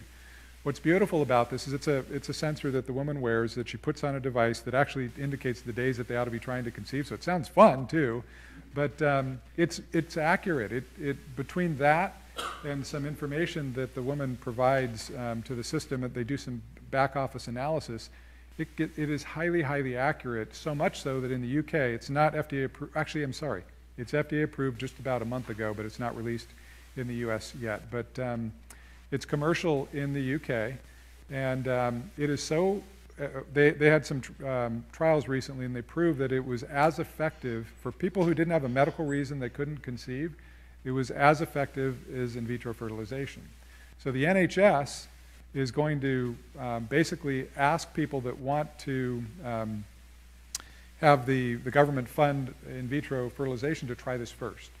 What's beautiful about this is it's a sensor that the woman wears that she puts on a device that actually indicates the days that they ought to be trying to conceive, so it sounds fun too, but it's accurate. Between that and some information that the woman provides to the system, that they do some back office analysis, it is highly, highly accurate, so much so that in the UK it's not FDA approved. Actually, I'm sorry, it's FDA approved just about a month ago, but it's not released in the US yet. But it's commercial in the UK, and it is so, they had some trials recently, and they proved that it was as effective for people who didn't have a medical reason they couldn't conceive. It was as effective as in vitro fertilization. So the NHS is going to basically ask people that want to have the government fund in vitro fertilization to try this first.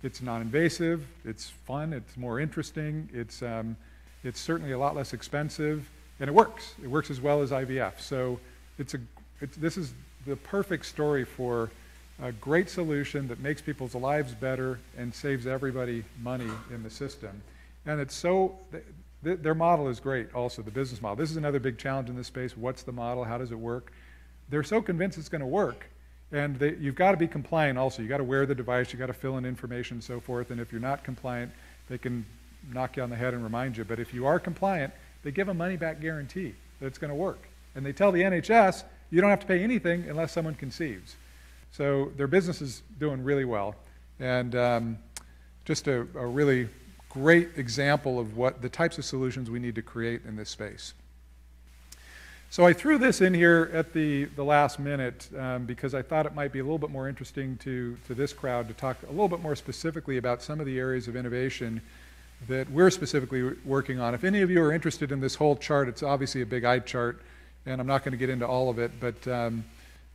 It's non-invasive, it's fun, it's more interesting, it's certainly a lot less expensive, and it works. It works as well as IVF. So this is the perfect story for a great solution that makes people's lives better and saves everybody money in the system. And it's so, their model is great also, the business model. This is another big challenge in this space. What's the model? How does it work? They're so convinced it's going to work. And you've got to be compliant also. You've got to wear the device, you've got to fill in information and so forth, and if you're not compliant, they can knock you on the head and remind you. But if you are compliant, they give a money-back guarantee that it's going to work. And they tell the NHS, you don't have to pay anything unless someone conceives. So their business is doing really well. And just a really great example of what the types of solutions we need to create in this space. So I threw this in here at the last minute because I thought it might be a little bit more interesting to this crowd to talk a little bit more specifically about some of the areas of innovation that we're specifically working on. If any of you are interested in this whole chart, it's obviously a big eye chart, and I'm not going to get into all of it, but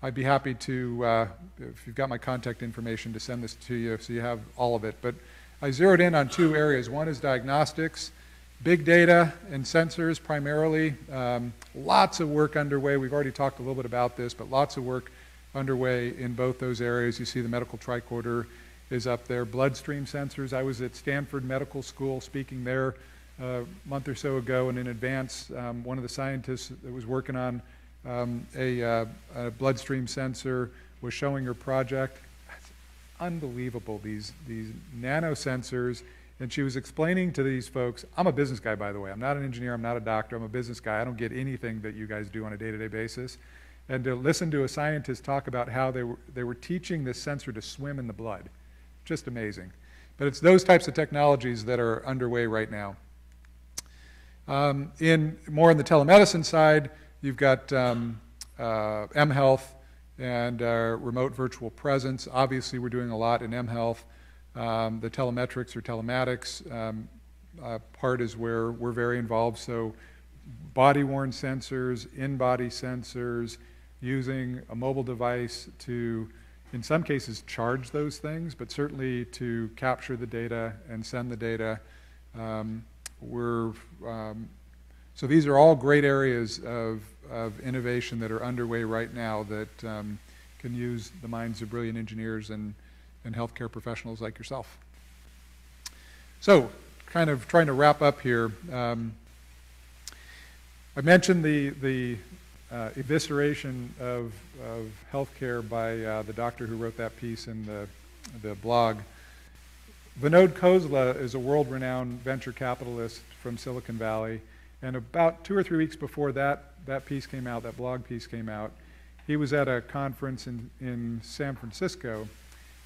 I'd be happy to, if you've got my contact information, to send this to you so you have all of it. But I zeroed in on two areas. One is diagnostics. Big data and sensors primarily. Lots of work underway. We've already talked a little bit about this, but lots of work underway in both those areas. You see the medical tricorder is up there. Bloodstream sensors. I was at Stanford Medical School speaking there a month or so ago, and in advance, one of the scientists that was working on a bloodstream sensor was showing her project. It's unbelievable, these nanosensors. And she was explaining to these folks, I'm a business guy, by the way. I'm not an engineer, I'm not a doctor, I'm a business guy. I don't get anything that you guys do on a day-to-day basis. And to listen to a scientist talk about how they were teaching this sensor to swim in the blood. Just amazing. But it's those types of technologies that are underway right now. More on the telemedicine side, you've got mHealth and remote virtual presence. Obviously, we're doing a lot in mHealth. The telemetrics or telematics part is where we're very involved. So body-worn sensors, in-body sensors, using a mobile device to, in some cases, charge those things, but certainly to capture the data and send the data. So these are all great areas of innovation that are underway right now that can use the minds of brilliant engineers and healthcare professionals like yourself. So, kind of trying to wrap up here. I mentioned the evisceration of healthcare by the doctor who wrote that piece in the blog. Vinod Khosla is a world-renowned venture capitalist from Silicon Valley, and about 2 or 3 weeks before that piece came out, that blog piece came out, he was at a conference in San Francisco.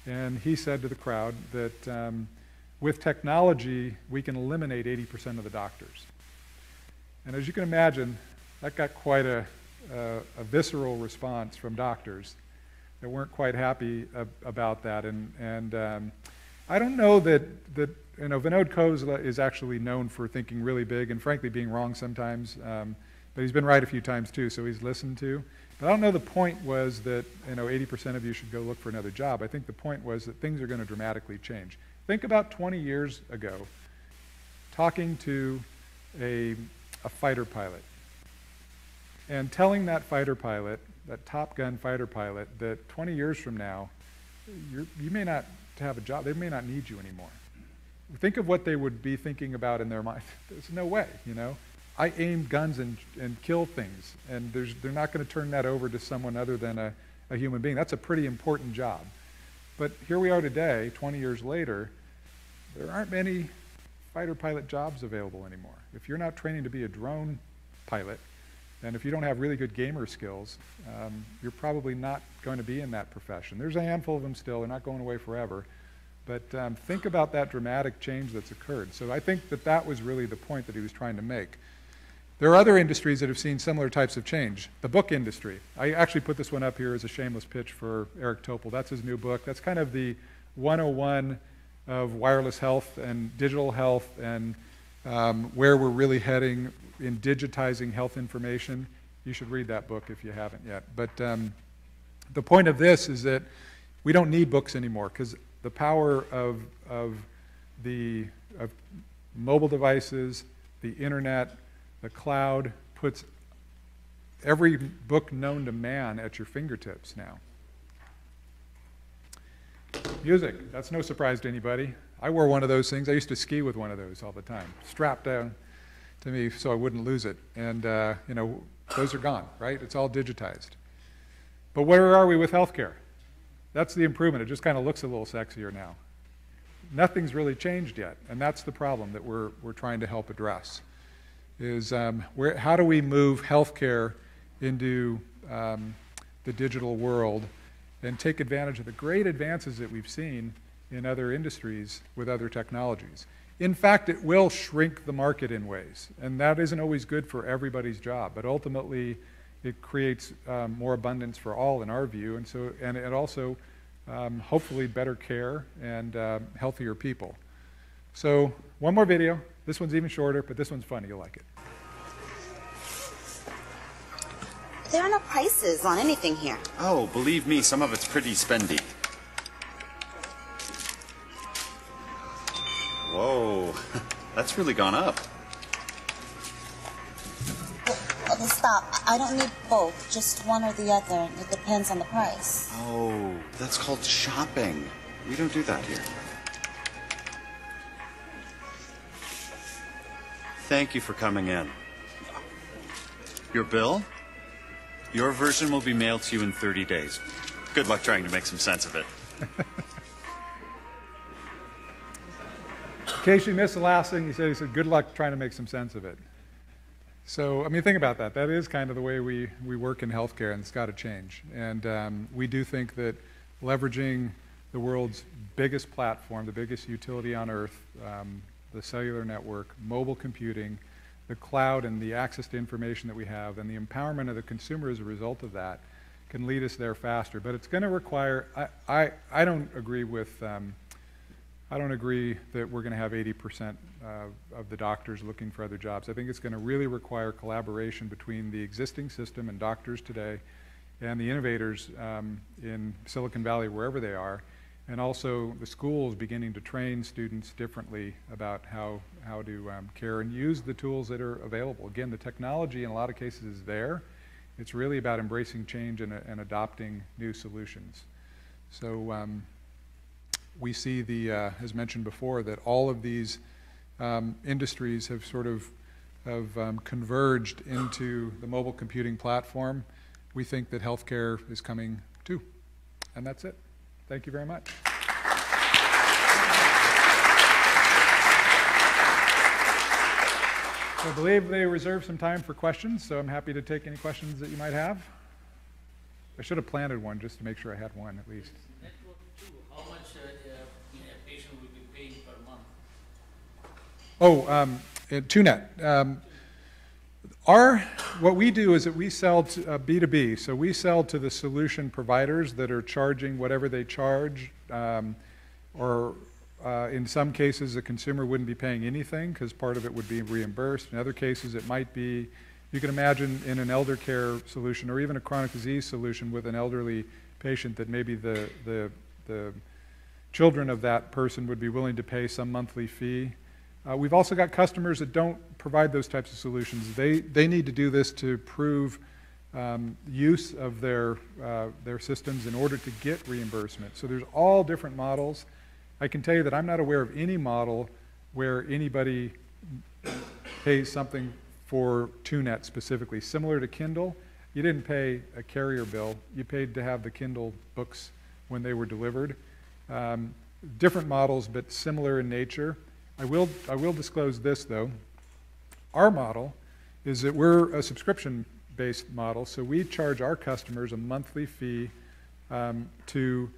And he said to the crowd that with technology, we can eliminate 80% of the doctors. And as you can imagine, that got quite a visceral response from doctors that weren't quite happy about that. And I don't know that Vinod Khosla is actually known for thinking really big and frankly being wrong sometimes. But he's been right a few times too, so he's listened to. But I don't know the point was that 80% of you should go look for another job. I think the point was that things are going to dramatically change. Think about 20 years ago, talking to a fighter pilot and telling that fighter pilot, that Top Gun fighter pilot, that 20 years from now, you may not have a job, they may not need you anymore. Think of what they would be thinking about in their mind. There's no way, I aim guns and kill things, and they're not going to turn that over to someone other than a human being. That's a pretty important job. But here we are today, 20 years later, there aren't many fighter pilot jobs available anymore. If you're not training to be a drone pilot, and if you don't have really good gamer skills, you're probably not going to be in that profession. There's a handful of them still, they're not going away forever. But think about that dramatic change that's occurred. So I think that was really the point that he was trying to make. There are other industries that have seen similar types of change. The book industry. I actually put this one up here as a shameless pitch for Eric Topol. That's his new book. That's kind of the 101 of wireless health and digital health and where we're really heading in digitizing health information. You should read that book if you haven't yet. But the point of this is that we don't need books anymore because the power of mobile devices, the internet, the cloud puts every book known to man at your fingertips now. Music, that's no surprise to anybody. I wore one of those things. I used to ski with one of those all the time, strapped down to me so I wouldn't lose it. And those are gone, right? It's all digitized. But where are we with healthcare? That's the improvement. It just kind of looks a little sexier now. Nothing's really changed yet, and that's the problem that we're trying to help address. Is how do we move healthcare into the digital world and take advantage of the great advances that we've seen in other industries with other technologies. In fact, it will shrink the market in ways, and that isn't always good for everybody's job, but ultimately it creates more abundance for all in our view, and it also hopefully better care and healthier people. So one more video. This one's even shorter, but this one's funny. You'll like it.
There are no prices on anything here.
Oh, believe me, some of it's pretty spendy. Whoa, that's really gone up.
Okay, stop. I don't need both, just one or the other. It depends on the price.
Oh, that's called shopping. We don't do that here. Thank you for coming in. Your bill? Your version will be mailed to you in 30 days. Good luck trying to make some sense of it.
In case you missed the last thing, he said, good luck trying to make some sense of it. So, I mean, think about that. That is kind of the way we work in healthcare, and it's got to change. And we do think that leveraging the world's biggest platform, the biggest utility on earth, the cellular network, mobile computing, the cloud, and the access to information that we have, and the empowerment of the consumer as a result of that can lead us there faster. But it's going to require, I don't agree with, I don't agree that we're going to have 80% of the doctors looking for other jobs. I think it's going to really require collaboration between the existing system and doctors today and the innovators in Silicon Valley, wherever they are, and also the schools beginning to train students differently about how to care and use the tools that are available. Again, the technology in a lot of cases is there. It's really about embracing change and adopting new solutions. So we see as mentioned before, that all of these industries have sort of converged into the mobile computing platform. We think that healthcare is coming too. And that's it. Thank you very much. So I believe they reserved some time for questions, so I'm happy to take any questions that you might have. I should have planted one just to make sure I had one at least.
Network 2, how much a patient will be paying per month?
Oh, TuneNet. What we do is that we sell to B2B, so we sell to the solution providers that are charging whatever they charge, or in some cases the consumer wouldn't be paying anything because part of it would be reimbursed. In other cases it might be, You can imagine in an elder care solution or even a chronic disease solution with an elderly patient that maybe the children of that person would be willing to pay some monthly fee. We've also got customers that don't provide those types of solutions. They need to do this to prove use of their systems in order to get reimbursement. So there's all different models. I can tell you that I'm not aware of any model where anybody pays something for TuneNet specifically. Similar to Kindle, you didn't pay a carrier bill. You paid to have the Kindle books when they were delivered. Different models, but similar in nature. I will disclose this, though. Our model is that we're a subscription-based model, so we charge our customers a monthly fee to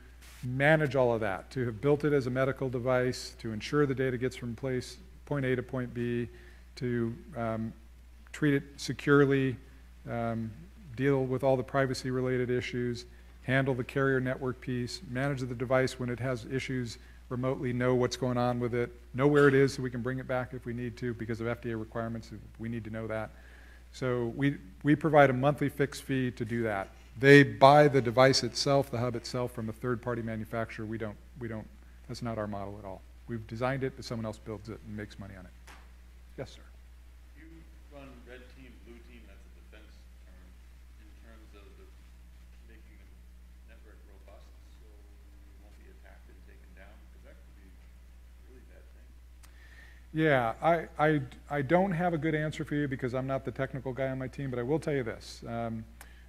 manage all of that, to have built it as a medical device, to ensure the data gets from point A to point B, to treat it securely, deal with all the privacy-related issues, handle the carrier network piece, manage the device when it has issues remotely, know what's going on with it, know where it is so we can bring it back if we need to because of FDA requirements. We need to know that. So we provide a monthly fixed fee to do that. They buy the device itself, the hub itself, from a third-party manufacturer. We don't, that's not our model at all. We've designed it, but someone else builds it and makes money on it. Yes, sir.
You run red team, blue team, that's a defense term, in terms of making the network robust so you won't be attacked and taken down, because that could be a really bad thing.
Yeah, I don't have a good answer for you because I'm not the technical guy on my team, but I will tell you this.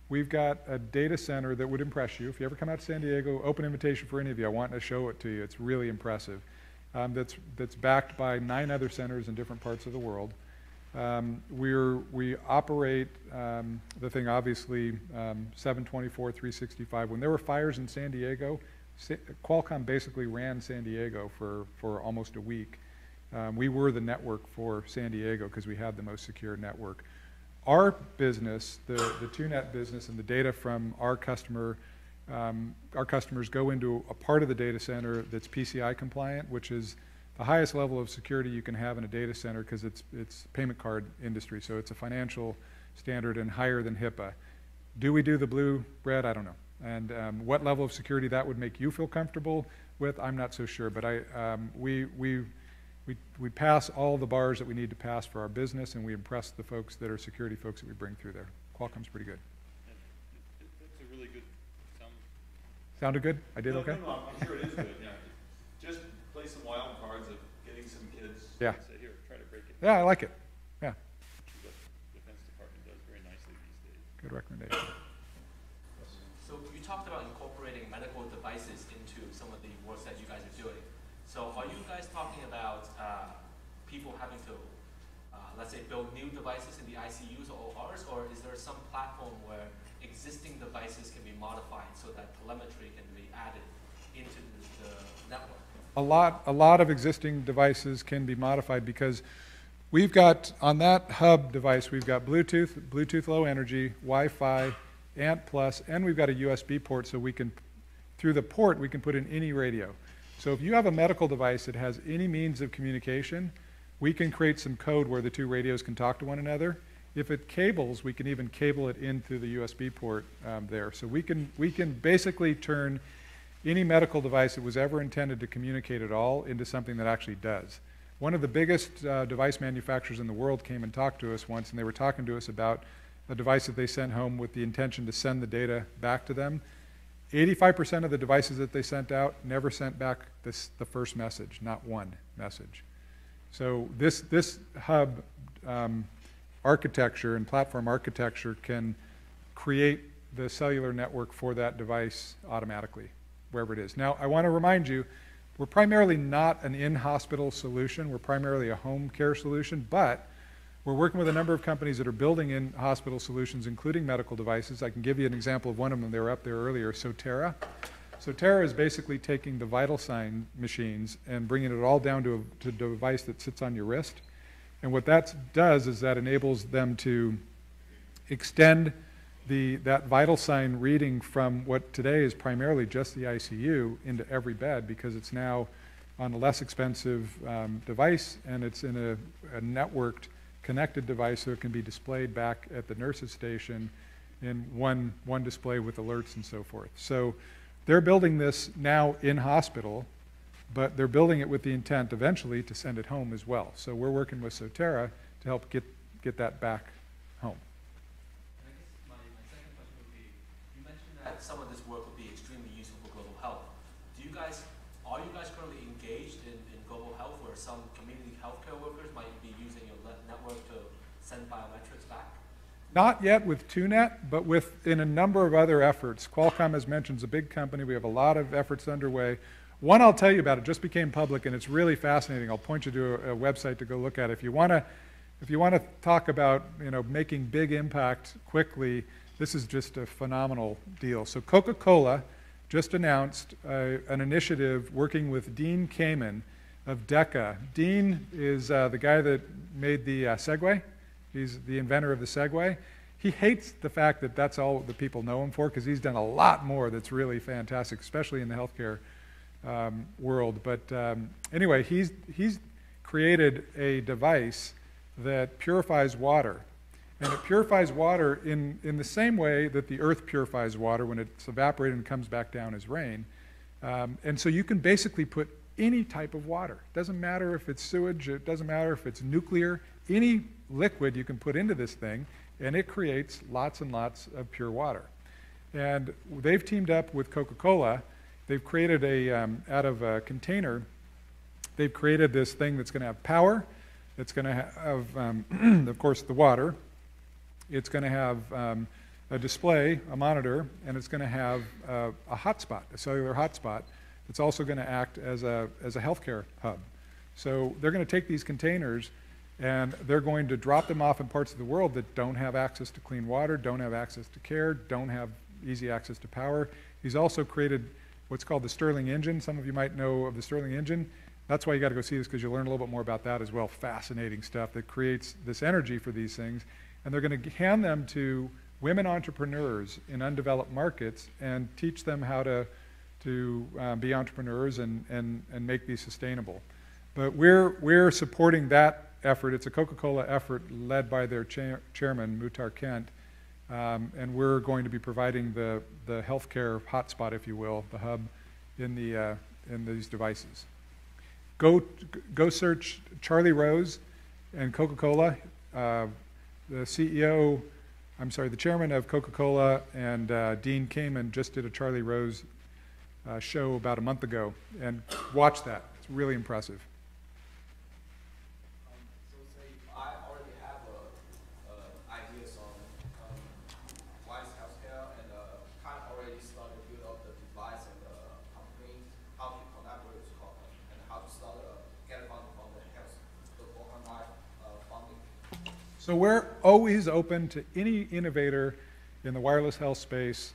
We've got a data center that would impress you. If you ever come out to San Diego, open invitation for any of you. I want to show it to you. It's really impressive. That's backed by 9 other centers in different parts of the world. We operate the thing obviously 7/24, 365. When there were fires in San Diego, Qualcomm basically ran San Diego for almost a week. We were the network for San Diego because we had the most secure network. Our business, the TuneNet business, and the data from our customers go into a part of the data center that's PCI compliant, which is the highest level of security you can have in a data center because it's payment card industry, so it's a financial standard and higher than HIPAA. Do we do the blue, red? I don't know. And what level of security that would make you feel comfortable with, I'm not so sure. But we pass all the bars that we need to pass for our business, and we impress the folks that are security folks that we bring through there. Qualcomm's pretty good.
That's a really good sound.
Sounded good? I did okay?
No, I'm sure it is good. Yeah. Just play some wild cards of getting some kids.
Yeah.
Say, here, try to break it.
Yeah, I like it. Yeah.
What the Defense Department does very nicely these days.
Good recommendation.
So you talked about incorporating medical devices into some of the work that you guys are doing. So are you guys talking about people having to, let's say, build new devices in the ICUs or ORs, or is there some platform where existing devices can be modified so that telemetry can be added into the network? A lot of existing devices can be modified because we've got, on that hub device, we've got Bluetooth low energy, Wi-Fi, ANT+, and we've got a USB port so we can, through the port, we can put in any radio. So if you have a medical device that has any means of communication, we can create some code where the 2 radios can talk to one another. If it cables, we can even cable it in through the USB port there. So we can basically turn any medical device that was ever intended to communicate at all into something that actually does. One of the biggest device manufacturers in the world came and talked to us once, and they were talking to us about a device that they sent home with the intention to send the data back to them. 85% of the devices that they sent out never sent back the first message, not one message. So this hub architecture and platform architecture can create the cellular network for that device automatically, wherever it is. Now, I want to remind you, we're primarily not an in-hospital solution. We're primarily a home care solution, but we're working with a number of companies that are building in-hospital solutions, including medical devices. I can give you an example of one of them. They were up there earlier, Sotera. Sotera is basically taking the vital sign machines and bringing it all down to a device that sits on your wrist. And what that does is that enables them to extend that vital sign reading from what today is primarily just the ICU into every bed, because it's now on a less expensive device, and it's in a networked
connected device so it can be displayed back at the nurse's station in one display with alerts and so forth. So they're building this now in hospital, but they're building it with the intent eventually to send it home as well. So we're working with Sotera to help get that back home.
I guess my second question would be, you mentioned that some of this work would be extremely useful for global health. Are you guys currently engaged in global health where some community healthcare workers might be using your network to send biometrics back?
Not yet with TUNET, but in a number of other efforts. Qualcomm, as mentioned, is a big company. We have a lot of efforts underway. One I'll tell you about, it just became public and it's really fascinating. I'll point you to a website to go look at. If you want to talk about making big impact quickly, this is just a phenomenal deal. So Coca-Cola just announced an initiative working with Dean Kamen of DECA. Dean is the guy that made the Segway. He's the inventor of the Segway. He hates the fact that that's all the people know him for because he's done a lot more that's really fantastic, especially in the healthcare world. But anyway, he's created a device that purifies water. And it purifies water in the same way that the earth purifies water when it's evaporated and comes back down as rain. And so you can basically put any type of water. It doesn't matter if it's sewage, it doesn't matter if it's nuclear, any liquid you can put into this thing, and it creates lots and lots of pure water. And they've teamed up with Coca-Cola. They've created out of a container, they've created this thing that's going to have power, it's going to have, of course, the water. It's going to have a display, a monitor, and it's going to have a hotspot, a cellular hotspot. It's also going to act as a healthcare hub. So they're going to take these containers and they're going to drop them off in parts of the world that don't have access to clean water, don't have access to care, don't have easy access to power. He's also created what's called the Stirling engine. Some of you might know of the Stirling engine. That's why you got to go see this, because you'll learn a little bit more about that as well. Fascinating stuff that creates this energy for these things. And they're going to hand them to women entrepreneurs in undeveloped markets and teach them how to be entrepreneurs and make these sustainable. But we're supporting that effort. It's a Coca-Cola effort led by their chairman, Muhtar Kent. And we're going to be providing the healthcare hotspot, if you will, the hub in these devices. Go search Charlie Rose and Coca-Cola. The chairman of Coca-Cola and Dean Kamen just did a Charlie Rose show about a month ago, and watch that. It's really impressive.
So say I already have ideas on wireless healthcare and kind of already started to build up the device and the company, how to collaborate with Qualcomm and how to start get funding from the Qualcomm Life funding.
So we're always open to any innovator in the wireless health space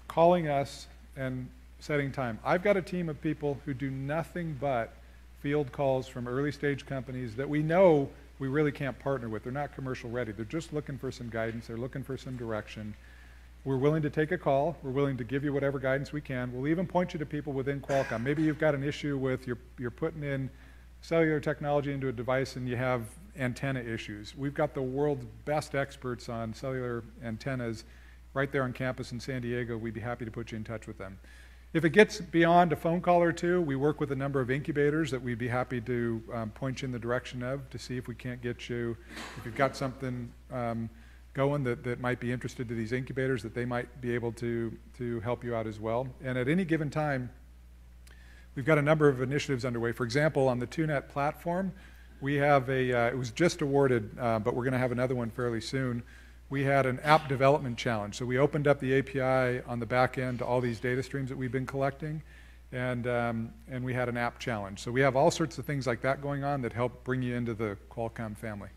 calling us and setting time. I've got a team of people who do nothing but field calls from early stage companies that we know we really can't partner with. They're not commercial ready. They're just looking for some guidance. They're looking for some direction. We're willing to take a call. We're willing to give you whatever guidance we can. We'll even point you to people within Qualcomm. Maybe you've got an issue with you're putting in cellular technology into a device and you have antenna issues. We've got the world's best experts on cellular antennas right there on campus in San Diego. We'd be happy to put you in touch with them. If it gets beyond a phone call or two, we work with a number of incubators that we'd be happy to point you in the direction of to see if we can't get you, if you've got something going that might be interested to these incubators, that they might be able to help you out as well. And at any given time, we've got a number of initiatives underway. For example, on the TUNET platform, we have it was just awarded, but we're going to have another one fairly soon. We had an app development challenge. So we opened up the API on the back end to all these data streams that we've been collecting, and we had an app challenge. So we have all sorts of things like that going on that help bring you into the Qualcomm family.